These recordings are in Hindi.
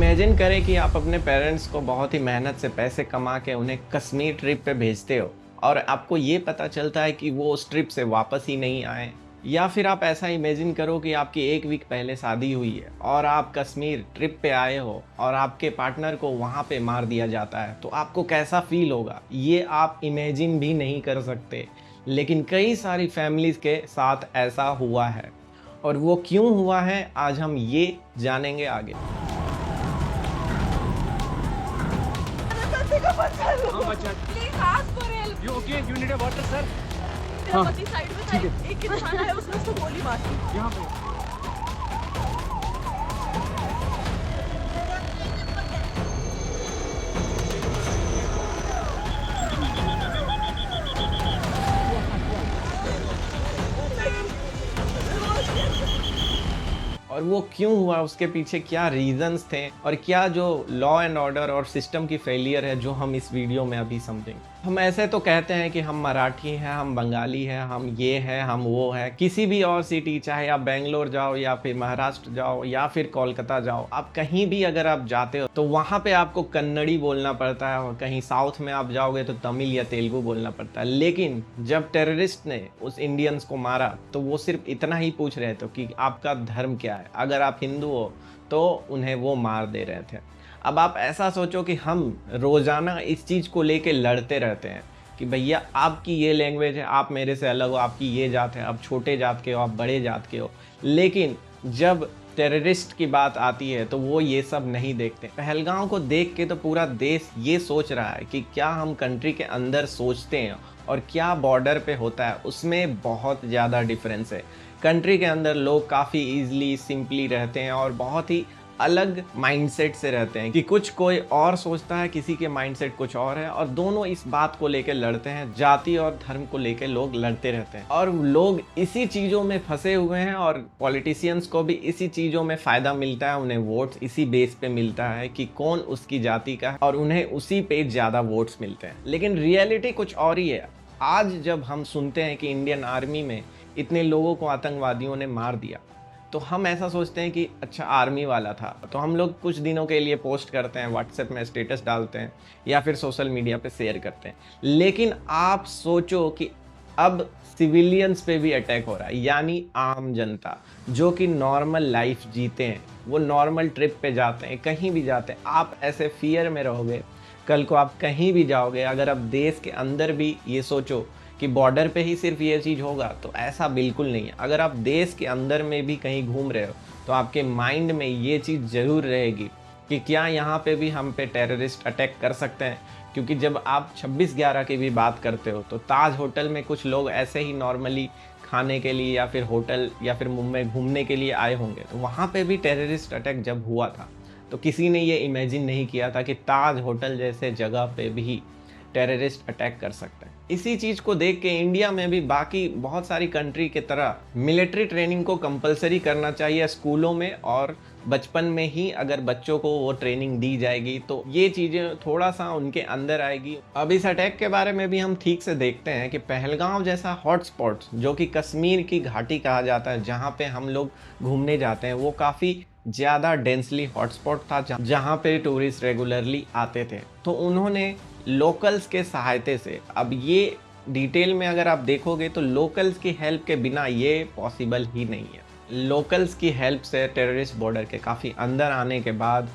इमेजिन करें कि आप अपने पेरेंट्स को बहुत ही मेहनत से पैसे कमा के उन्हें कश्मीर ट्रिप पे भेजते हो और आपको ये पता चलता है कि वो उस ट्रिप से वापस ही नहीं आए। या फिर आप ऐसा इमेजिन करो कि आपकी एक वीक पहले शादी हुई है और आप कश्मीर ट्रिप पे आए हो और आपके पार्टनर को वहाँ पे मार दिया जाता है, तो आपको कैसा फील होगा ये आप इमेजिन भी नहीं कर सकते। लेकिन कई सारी फैमिलीज के साथ ऐसा हुआ है, और वो क्यों हुआ है आज हम ये जानेंगे आगे। हाँ बच्चा, please ask for help. You okay? You need a water sir? मेरा पति साइड में था, एक इंसान आया, उसने उसको गोली मार दी। यहाँ पे और वो क्यों हुआ, उसके पीछे क्या रीजंस थे और क्या जो लॉ एंड ऑर्डर और सिस्टम की फेलियर है जो हम इस वीडियो में अभी समझेंगे। हम ऐसे तो कहते हैं कि हम मराठी हैं, हम बंगाली हैं, हम ये हैं, हम वो हैं। किसी भी और सिटी, चाहे आप बेंगलोर जाओ या फिर महाराष्ट्र जाओ या फिर कोलकाता जाओ, आप कहीं भी अगर आप जाते हो तो वहाँ पे आपको कन्नड़ी बोलना पड़ता है, और कहीं साउथ में आप जाओगे तो तमिल या तेलुगु बोलना पड़ता है। लेकिन जब टेररिस्ट ने उस इंडियंस को मारा तो वो सिर्फ इतना ही पूछ रहे थे कि आपका धर्म क्या है, अगर आप हिंदू हो तो उन्हें वो मार दे रहे थे। अब आप ऐसा सोचो कि हम रोज़ाना इस चीज़ को लेके लड़ते रहते हैं कि भैया आपकी ये लैंग्वेज है, आप मेरे से अलग हो, आपकी ये जात है, आप छोटे जात के हो, आप बड़े जात के हो। लेकिन जब टेररिस्ट की बात आती है तो वो ये सब नहीं देखते। पहलगाम को देख के तो पूरा देश ये सोच रहा है कि क्या हम कंट्री के अंदर सोचते हैं और क्या बॉर्डर पे होता है, उसमें बहुत ज़्यादा डिफरेंस है। कंट्री के अंदर लोग काफ़ी ईजिली सिंपली रहते हैं और बहुत ही अलग माइंडसेट से रहते हैं कि कुछ कोई और सोचता है, किसी के माइंडसेट कुछ और है, और दोनों इस बात को लेकर लड़ते हैं। जाति और धर्म को लेकर लोग लड़ते रहते हैं और लोग इसी चीज़ों में फंसे हुए हैं, और पॉलिटिशियंस को भी इसी चीज़ों में फ़ायदा मिलता है। उन्हें वोट्स इसी बेस पे मिलता है कि कौन उसकी जाति का है, और उन्हें उसी पे ज़्यादा वोट्स मिलते हैं। लेकिन रियलिटी कुछ और ही है। आज जब हम सुनते हैं कि इंडियन आर्मी में इतने लोगों को आतंकवादियों ने मार दिया, तो हम ऐसा सोचते हैं कि अच्छा आर्मी वाला था, तो हम लोग कुछ दिनों के लिए पोस्ट करते हैं, व्हाट्सएप में स्टेटस डालते हैं या फिर सोशल मीडिया पे शेयर करते हैं। लेकिन आप सोचो कि अब सिविलियंस पे भी अटैक हो रहा है, यानी आम जनता जो कि नॉर्मल लाइफ जीते हैं, वो नॉर्मल ट्रिप पे जाते हैं, कहीं भी जाते हैं। आप ऐसे फियर में रहोगे, कल को आप कहीं भी जाओगे, अगर आप देश के अंदर भी ये सोचो कि बॉर्डर पे ही सिर्फ ये चीज़ होगा, तो ऐसा बिल्कुल नहीं है। अगर आप देश के अंदर में भी कहीं घूम रहे हो तो आपके माइंड में ये चीज़ ज़रूर रहेगी कि क्या यहाँ पे भी हम पे टेररिस्ट अटैक कर सकते हैं। क्योंकि जब आप 26/11 की भी बात करते हो तो ताज होटल में कुछ लोग ऐसे ही नॉर्मली खाने के लिए या फिर होटल या फिर मुंबई घूमने के लिए आए होंगे, तो वहाँ पे भी टेररिस्ट अटैक जब हुआ था तो किसी ने ये इमेजिन नहीं किया था कि ताज होटल जैसे जगह पे भी टेररिस्ट अटैक कर सकते हैं। इसी चीज़ को देख के इंडिया में भी बाकी बहुत सारी कंट्री के तरह मिलिट्री ट्रेनिंग को कंपलसरी करना चाहिए स्कूलों में, और बचपन में ही अगर बच्चों को वो ट्रेनिंग दी जाएगी तो ये चीज़ें थोड़ा सा उनके अंदर आएगी। अब इस अटैक के बारे में भी हम ठीक से देखते हैं कि पहलगाम जैसा हॉटस्पॉट जो कि कश्मीर की घाटी कहा जाता है, जहाँ पे हम लोग घूमने जाते हैं, वो काफ़ी ज़्यादा डेंसली हॉटस्पॉट था जहाँ पे टूरिस्ट रेगुलरली आते थे। तो उन्होंने लोकल्स के सहायता से, अब ये डिटेल में अगर आप देखोगे तो लोकल्स की हेल्प के बिना ये पॉसिबल ही नहीं है। लोकल्स की हेल्प से टेररिस्ट बॉर्डर के काफ़ी अंदर आने के बाद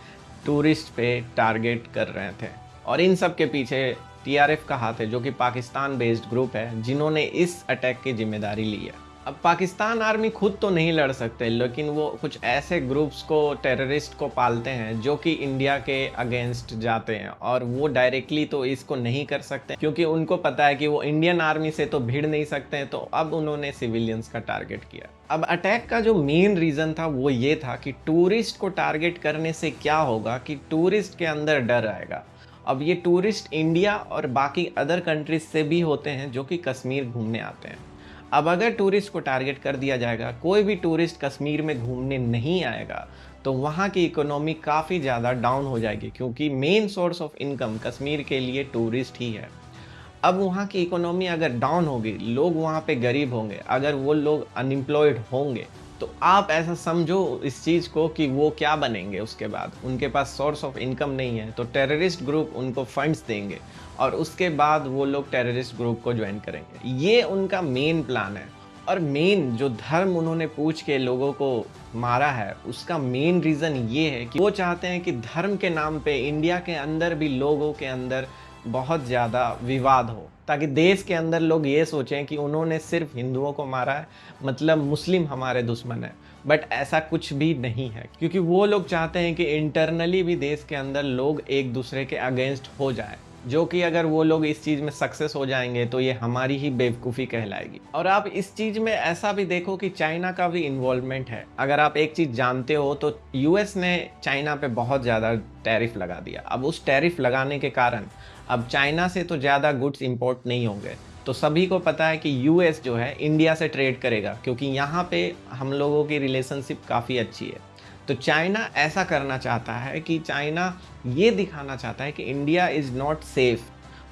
टूरिस्ट पे टारगेट कर रहे थे, और इन सब के पीछे TRF का हाथ है, जो कि पाकिस्तान बेस्ड ग्रुप है, जिन्होंने इस अटैक की जिम्मेदारी ली है। अब पाकिस्तान आर्मी खुद तो नहीं लड़ सकते, लेकिन वो कुछ ऐसे ग्रुप्स को, टेररिस्ट को पालते हैं जो कि इंडिया के अगेंस्ट जाते हैं, और वो डायरेक्टली तो इसको नहीं कर सकते क्योंकि उनको पता है कि वो इंडियन आर्मी से तो भिड़ नहीं सकते हैं। तो अब उन्होंने सिविलियंस का टारगेट किया। अब अटैक का जो मेन रीज़न था वो ये था कि टूरिस्ट को टारगेट करने से क्या होगा कि टूरिस्ट के अंदर डर आएगा। अब ये टूरिस्ट इंडिया और बाकी अदर कंट्रीज से भी होते हैं जो कि कश्मीर घूमने आते हैं। अब अगर टूरिस्ट को टारगेट कर दिया जाएगा, कोई भी टूरिस्ट कश्मीर में घूमने नहीं आएगा, तो वहाँ की इकोनॉमी काफ़ी ज़्यादा डाउन हो जाएगी, क्योंकि main source of income Kashmir के लिए टूरिस्ट ही है। अब वहाँ की इकोनॉमी अगर डाउन होगी, लोग वहाँ पे गरीब होंगे, अगर वो लोग अनएम्प्लॉयड होंगे, तो आप ऐसा समझो इस चीज़ को कि वो क्या बनेंगे उसके बाद। उनके पास सोर्स ऑफ इनकम नहीं है, तो टेररिस्ट ग्रुप उनको फंड्स देंगे और उसके बाद वो लोग टेररिस्ट ग्रुप को ज्वाइन करेंगे। ये उनका मेन प्लान है। और मेन जो धर्म उन्होंने पूछ के लोगों को मारा है, उसका मेन रीज़न ये है कि वो चाहते हैं कि धर्म के नाम पे इंडिया के अंदर भी लोगों के अंदर बहुत ज़्यादा विवाद हो, ताकि देश के अंदर लोग ये सोचें कि उन्होंने सिर्फ हिंदुओं को मारा है, मतलब मुस्लिम हमारे दुश्मन है। बट ऐसा कुछ भी नहीं है, क्योंकि वो लोग चाहते हैं कि इंटरनली भी देश के अंदर लोग एक दूसरे के अगेंस्ट हो जाए, जो कि अगर वो लोग इस चीज़ में सक्सेस हो जाएंगे तो ये हमारी ही बेवकूफ़ी कहलाएगी। और आप इस चीज़ में ऐसा भी देखो कि चाइना का भी इन्वॉल्वमेंट है। अगर आप एक चीज़ जानते हो तो यूएस ने चाइना पे बहुत ज़्यादा टैरिफ लगा दिया। अब उस टैरिफ लगाने के कारण अब चाइना से तो ज़्यादा गुड्स इंपोर्ट नहीं होंगे। तो सभी को पता है कि यूएस जो है इंडिया से ट्रेड करेगा, क्योंकि यहाँ पे हम लोगों की रिलेशनशिप काफ़ी अच्छी है। तो चाइना ऐसा करना चाहता है कि चाइना ये दिखाना चाहता है कि इंडिया इज़ नॉट सेफ़,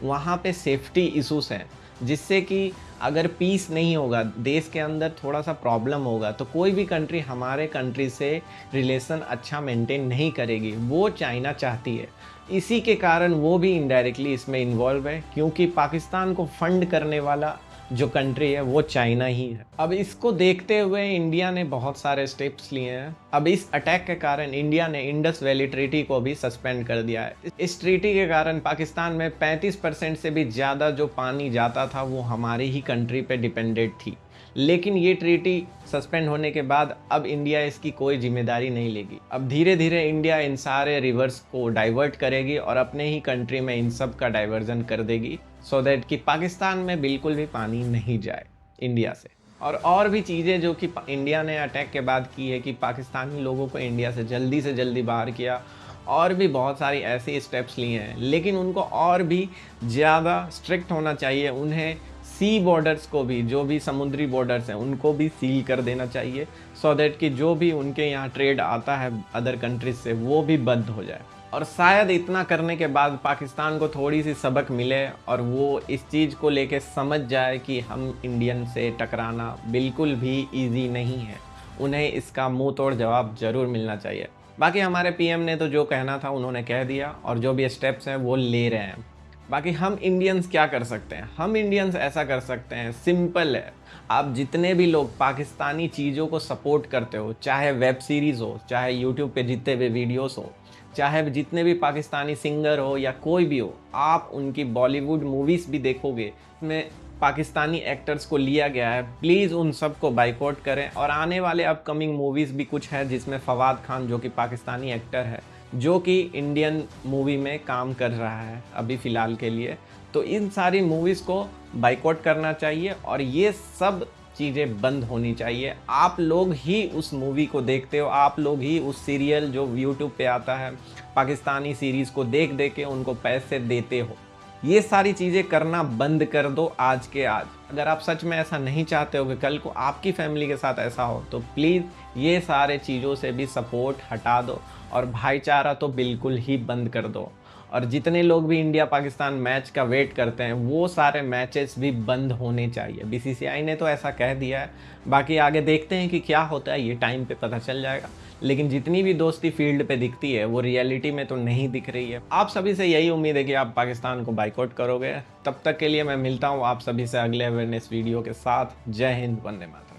वहाँ पे सेफ्टी इश्यूज हैं, जिससे कि अगर पीस नहीं होगा, देश के अंदर थोड़ा सा प्रॉब्लम होगा, तो कोई भी कंट्री हमारे कंट्री से रिलेशन अच्छा मेंटेन नहीं करेगी। वो चाइना चाहती है। इसी के कारण वो भी इनडायरेक्टली इसमें इन्वॉल्व है, क्योंकि पाकिस्तान को फंड करने वाला जो कंट्री है वो चाइना ही है। अब इसको देखते हुए इंडिया ने बहुत सारे स्टेप्स लिए हैं। अब इस अटैक के कारण इंडिया ने इंडस वैली ट्रीटी को भी सस्पेंड कर दिया है। इस ट्रीटी के कारण पाकिस्तान में 35% से भी ज़्यादा जो पानी जाता था वो हमारी ही कंट्री पे डिपेंडेंट थी। लेकिन ये ट्रीटी सस्पेंड होने के बाद अब इंडिया इसकी कोई जिम्मेदारी नहीं लेगी। अब धीरे धीरे इंडिया इन सारे रिवर्स को डाइवर्ट करेगी और अपने ही कंट्री में इन सब का डाइवर्जन कर देगी, सो दैट कि पाकिस्तान में बिल्कुल भी पानी नहीं जाए इंडिया से। और भी चीज़ें जो कि इंडिया ने अटैक के बाद की है कि पाकिस्तानी लोगों को इंडिया से जल्दी बाहर किया, और भी बहुत सारी ऐसी स्टेप्स लिए हैं। लेकिन उनको और भी ज़्यादा स्ट्रिक्ट होना चाहिए। उन्हें सी बॉर्डर्स को भी, जो भी समुद्री बॉर्डर्स हैं, उनको भी सील कर देना चाहिए, सो दैट कि जो भी उनके यहाँ ट्रेड आता है अदर कंट्रीज से वो भी बंद हो जाए। और शायद इतना करने के बाद पाकिस्तान को थोड़ी सी सबक मिले और वो इस चीज़ को लेके समझ जाए कि हम इंडियन से टकराना बिल्कुल भी ईजी नहीं है। उन्हें इसका मुंह तोड़ जवाब ज़रूर मिलना चाहिए। बाकी हमारे पीएम ने तो जो कहना था उन्होंने कह दिया, और जो भी स्टेप्स हैं वो ले रहे हैं। बाकी हम इंडियंस क्या कर सकते हैं? हम इंडियंस ऐसा कर सकते हैं, सिंपल है। आप जितने भी लोग पाकिस्तानी चीज़ों को सपोर्ट करते हो, चाहे वेब सीरीज़ हो, चाहे यूट्यूब पे जितने भी वीडियोस हो, चाहे जितने भी पाकिस्तानी सिंगर हो या कोई भी हो, आप उनकी बॉलीवुड मूवीज़ भी देखोगे, इसमें पाकिस्तानी एक्टर्स को लिया गया है। प्लीज़ उन सब को बाइकआउट करें। और आने वाले अपकमिंग मूवीज़ भी कुछ है जिसमें फवाद खान, जो कि पाकिस्तानी एक्टर है, जो कि इंडियन मूवी में काम कर रहा है अभी फ़िलहाल के लिए, तो इन सारी मूवीज़ को बाइकआउट करना चाहिए और ये सब चीज़ें बंद होनी चाहिए। आप लोग ही उस मूवी को देखते हो, आप लोग ही उस सीरियल जो यूट्यूब पे आता है पाकिस्तानी सीरीज़ को देख के उनको पैसे देते हो। ये सारी चीज़ें करना बंद कर दो आज के आज। अगर आप सच में ऐसा नहीं चाहते हो कि कल को आपकी फैमिली के साथ ऐसा हो, तो प्लीज़ ये सारे चीज़ों से भी सपोर्ट हटा दो और भाईचारा तो बिल्कुल ही बंद कर दो। और जितने लोग भी इंडिया पाकिस्तान मैच का वेट करते हैं, वो सारे मैचेस भी बंद होने चाहिए। बीसीसीआई ने तो ऐसा कह दिया है, बाकी आगे देखते हैं कि क्या होता है, ये टाइम पे पता चल जाएगा। लेकिन जितनी भी दोस्ती फील्ड पे दिखती है वो रियलिटी में तो नहीं दिख रही है। आप सभी से यही उम्मीद है कि आप पाकिस्तान को बाइकआउट करोगे। तब तक के लिए मैं मिलता हूँ आप सभी से अगले अवेयरनेस वीडियो के साथ। जय हिंद, वंदे मातरम।